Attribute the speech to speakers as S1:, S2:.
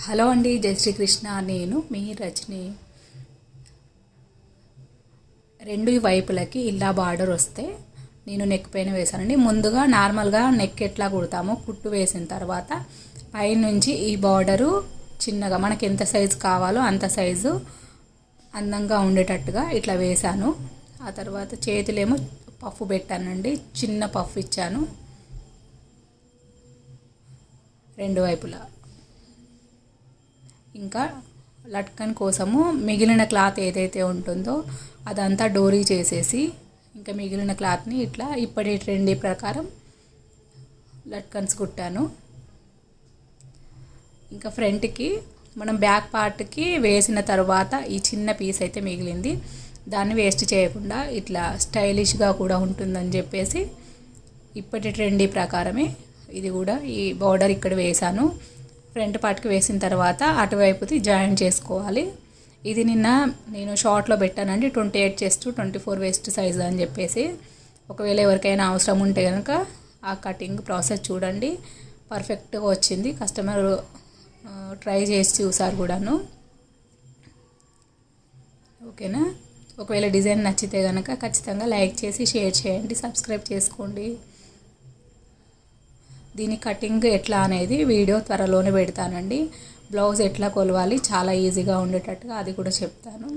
S1: Hello అండి, జై శ్రీకృష్ణ. నేను మీ రజని. రెండు వైపులకి ఇలా బార్డర్ వస్తే నేను నెక్ పైన వేసానండి. ముందుగా నార్మల్గా నెక్ ఎట్లా కుడతామో కుట్టు వేసిన తర్వాత పైనుంచి ఈ బార్డరు చిన్నగా మనకి ఎంత సైజు కావాలో అంత సైజు అందంగా ఉండేటట్టుగా ఇట్లా వేసాను. ఆ తర్వాత చేతులేమో పఫ్ పెట్టానండి, చిన్న పఫ్ ఇచ్చాను రెండు వైపులా. ఇంకా లట్కన్ కోసము మిగిలిన క్లాత్ ఏదైతే ఉంటుందో అదంతా డోరీ చేసేసి ఇంకా మిగిలిన క్లాత్ని ఇట్లా ఇప్పటి ట్రెండీ ప్రకారం లట్కన్స్ కుట్టాను. ఇంకా ఫ్రంట్కి మనం బ్యాక్ పార్ట్కి వేసిన తర్వాత ఈ చిన్న పీస్ అయితే మిగిలింది, దాన్ని వేస్ట్ చేయకుండా ఇట్లా స్టైలిష్గా కూడా ఉంటుందని చెప్పేసి ఇప్పటి ట్రెండీ ప్రకారమే ఇది కూడా ఈ బార్డర్ ఇక్కడ వేసాను. ఫ్రంట్ పార్ట్కి వేసిన తర్వాత అటువైపుది జాయింట్ చేసుకోవాలి. ఇది నిన్న నేను షార్ట్లో పెట్టానండి, 28 చెస్ట్ 24 వేస్ట్ సైజు అని చెప్పేసి. ఒకవేళ ఎవరికైనా అవసరం ఉంటే కనుక ఆ కటింగ్ ప్రాసెస్ చూడండి, పర్ఫెక్ట్గా వచ్చింది. కస్టమర్ ట్రై చేసి చూసారు కూడాను. ఓకేనా? ఒకవేళ డిజైన్ నచ్చితే కనుక ఖచ్చితంగా లైక్ చేసి షేర్ చేయండి, సబ్స్క్రైబ్ చేసుకోండి. దీని కటింగ్ ఎట్లా అనేది వీడియో త్వరలోనే పెడతానండి. బ్లౌజ్ ఎట్లా కొలవాలి చాలా ఈజీగా ఉండేటట్టుగా అది కూడా చెప్తాను.